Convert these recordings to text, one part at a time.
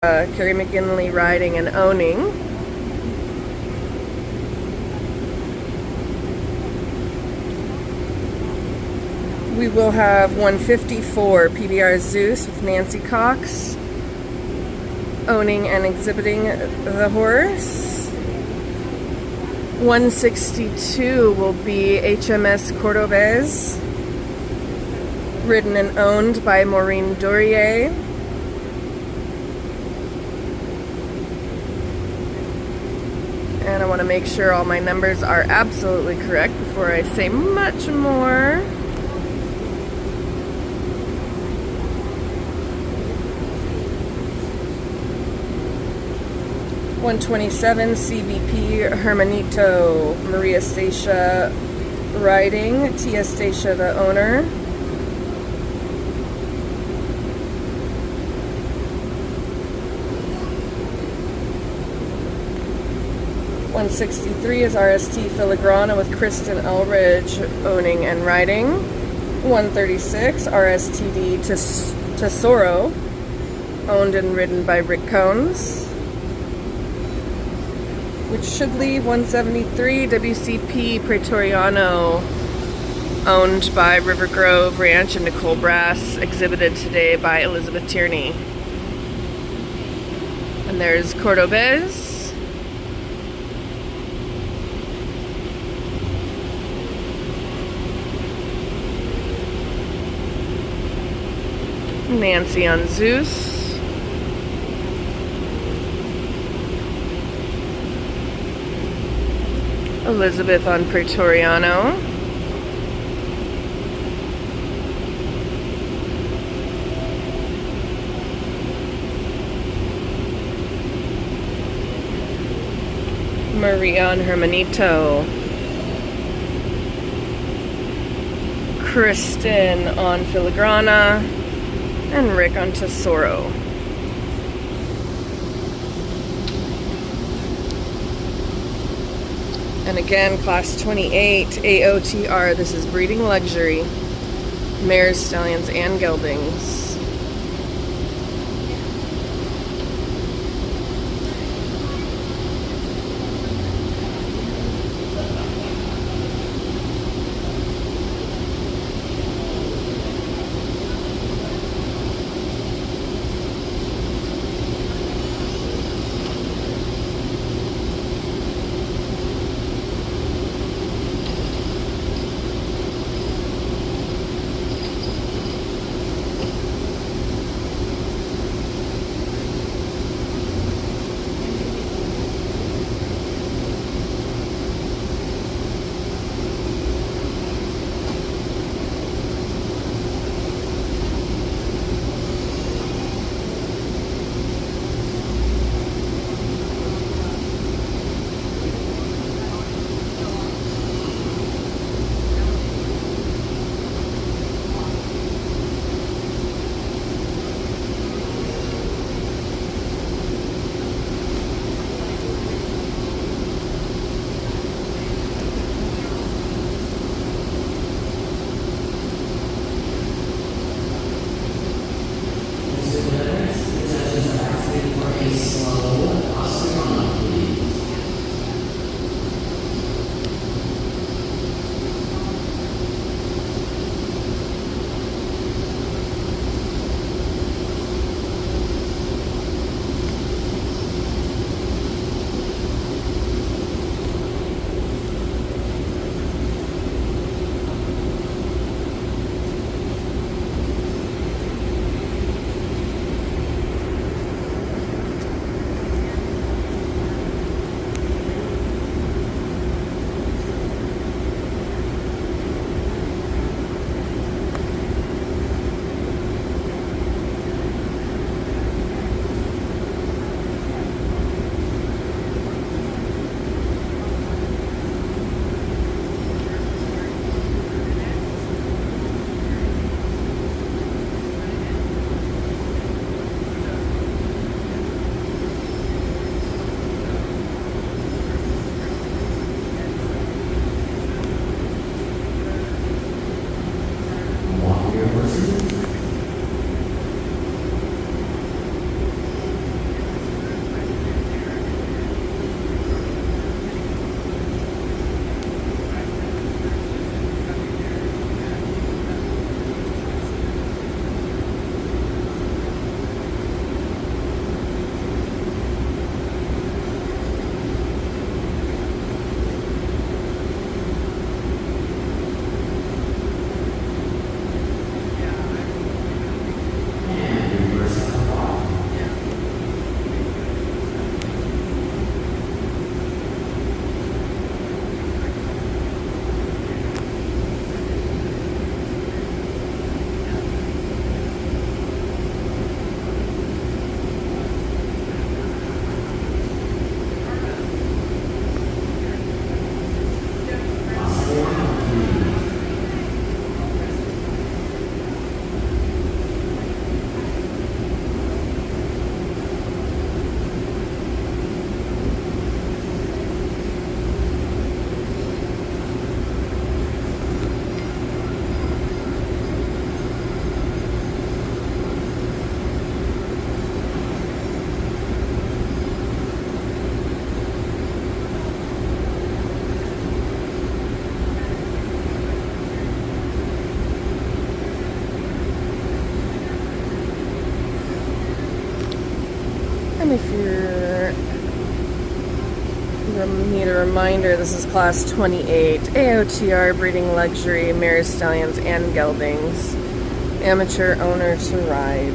Carrie McGinley riding and owning. We will have 154 PBR Zeus with Nancy Cox owning and exhibiting the horse. 162 will be HMS Cordobés, ridden and owned by Maureen Dorier. And I want to make sure all my numbers are absolutely correct before I say much more. $127 CBP Hermanito, Maria Stacia riding, Tia Stacia the owner. $163 is RST Filigrana with Kristen Elridge owning and riding. $136 RSTD Tesoro, owned and ridden by Rick Cones, which should leave 173 WCP Pretoriano, owned by River Grove Ranch and Nicole Brass, exhibited today by Elizabeth Tierney. And there's Cordobés. Nancy on Zeus. Elizabeth on Pretoriano. Maria on Hermanito. Kristen on Filigrana. And Rick on Tesoro. And again, class 28, AOTR. This is breeding luxury. Mares, stallions, and geldings. And if you need a reminder, this is class 28, AOTR, breeding luxury, mare stallions and geldings, amateur owner to ride.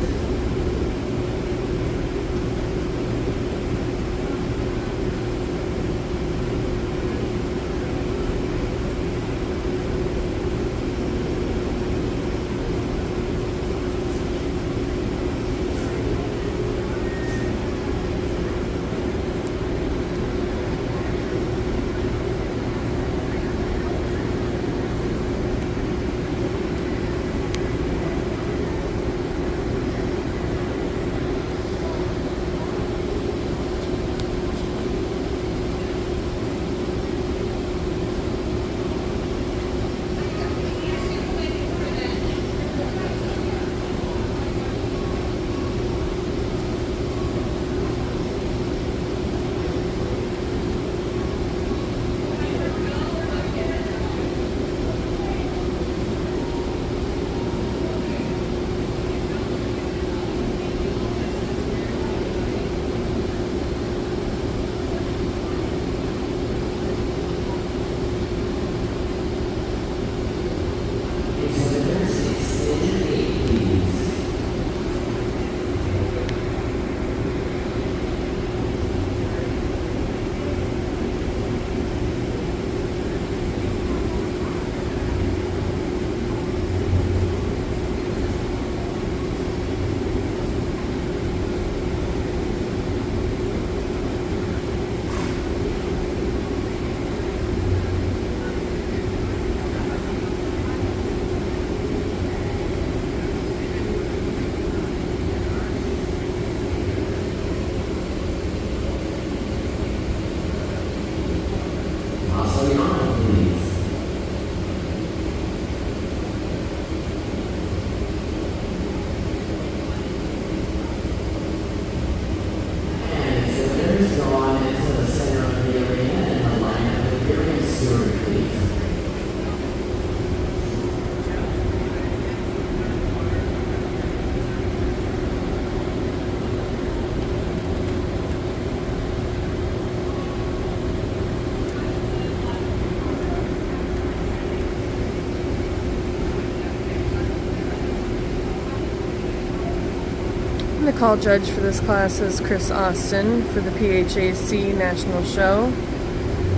The call judge for this class is Chris Austin for the PHAC National Show.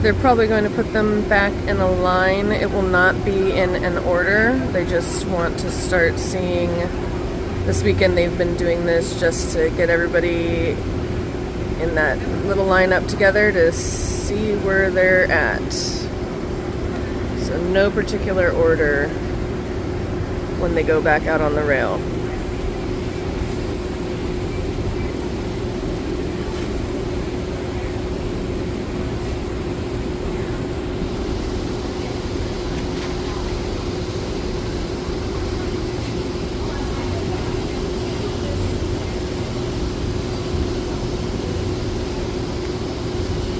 They're probably going to put them back in a line. It will not be in an order. They just want to start seeing. This weekend they've been doing this just to get everybody in that little lineup together to see where they're at. So no particular order when they go back out on the rail.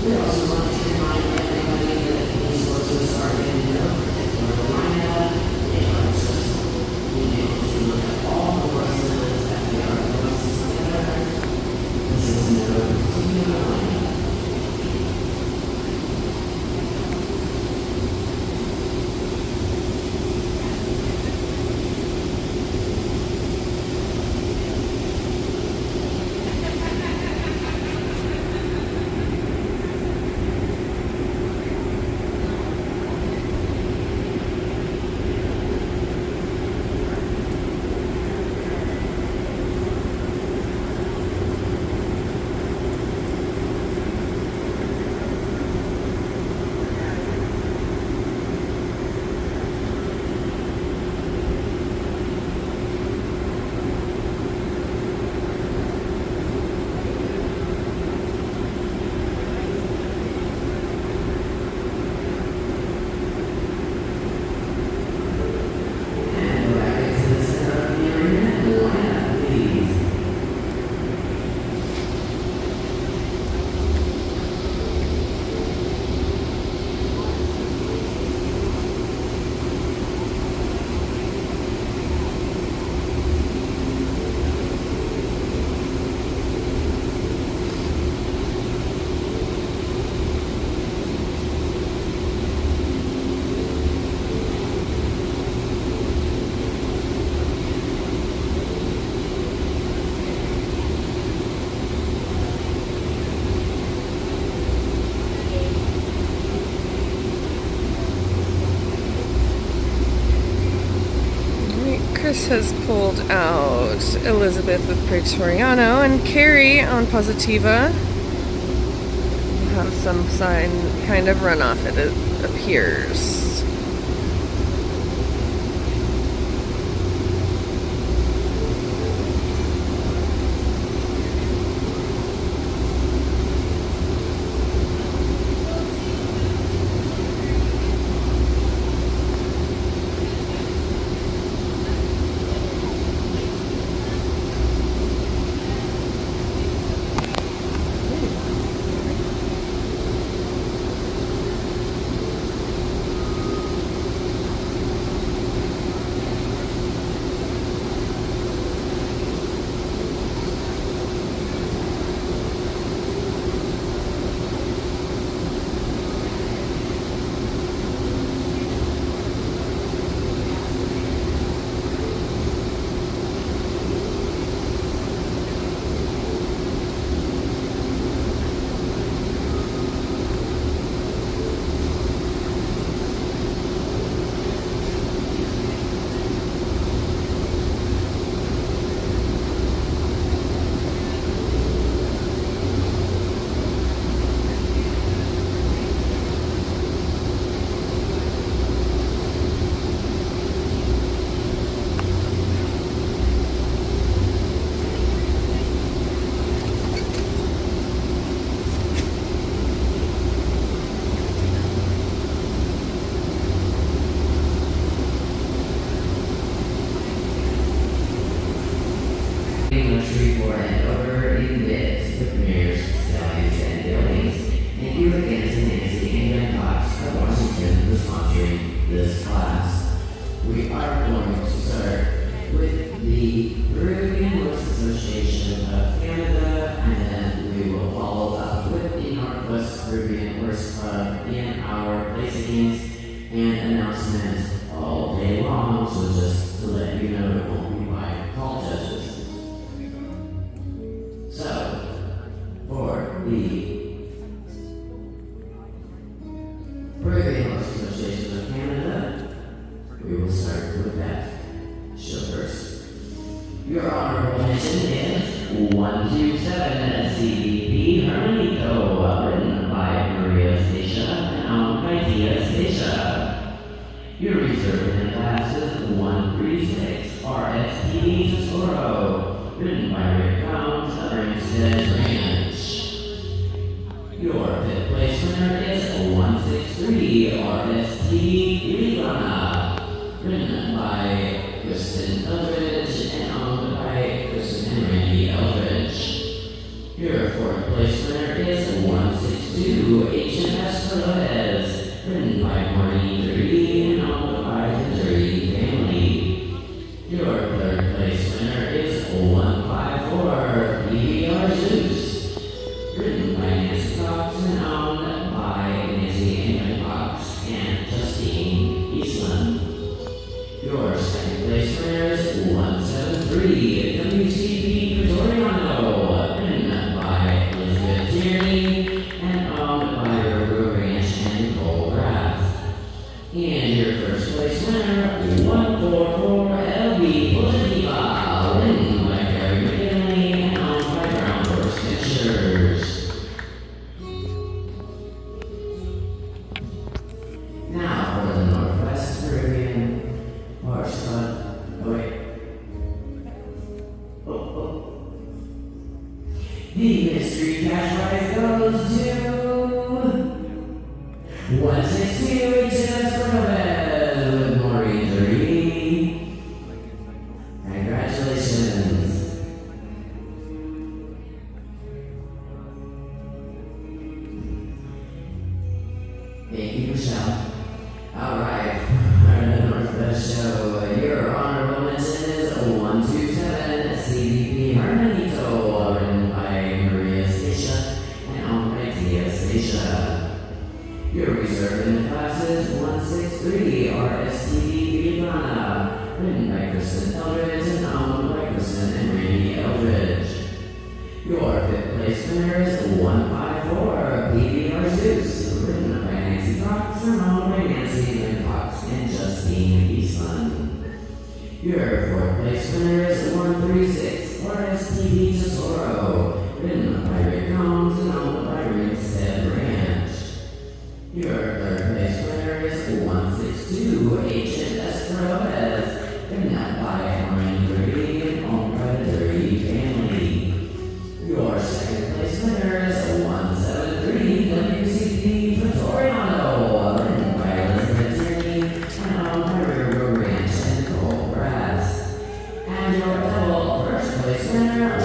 We also want to remind everybody that these horses are in no particular lineup. They are just being able to look at all the horses that they are closest together. This is no particular lineup. has pulled out Elizabeth with Praetoriano, and Carrie on Positiva have some sign kind of runoff, it appears. This class. We are going to start with the Peruvian Horse Association of Canada, and then we will follow up with the Northwest Peruvian Horse Club in our placings and announcements all day long. So just to let you know, it won't be by call judges. So, for the Peruvian Horse Association of Canada, we will start with that show first. Your honorable mention is 127 CDP Hermanito, written by Maria Stacia and owned by Tia Stacia. Your reserve in the class is 136 RSTD Tesoro, written by Rick Combs of Ringstead Ranch. Your fifth place winner is 163 RST Irigana, written by Kristen Eldridge and owned by Kristen and Randy Eldridge. Your fourth place winner is 162 HMS Flores, written by Maureen Dirty and owned by the Dirty family. Your third place winner is 154 PBR Zeus, written by Nancy Cox and owned by Nancy and Cox and Justine Eastland. Your second place winner is 173 WCP Pretoriano, written by Elizabeth Tierney and owned by River Ranch and Nicole Graff. And your first place winner, 144 LB Positiva, written by Gary McKinley and owned by Brown Horse Pictures. Now for the Northwest Peruvian Horse Club. Oh wait. Oh. The mystery cash prize goes to 162 HMS Flores with Maureen Dirty. Congratulations. Thank you, Michelle. Alright, for the Northwest Show, your honorable mention is 127 CDP Hermanito, written by Maria Stacia and owned by Tia Stacia. Your reserve in the class is 163 RSTD Filipana, written by Kristen Eldridge and owned by Kristen and Randy Eldridge. Your fifth place winner is 154 PBR Zeus, written by Nancy Cox and owned by Nancy Lynn Cox and Justine Eastland. Your fourth place winner is 136, RSTV Tesoro, written by Rick Combs and owned by Rick Stead Ranch. Your third place winner is 162, Agent Esperoez, written by Henry Dirty and owned by the Dirty family. Your second place winner is 173, WCP Vittoriano, written by Elizabeth Tierney and owned by River Ranch and Cold Grass. And your double first place winner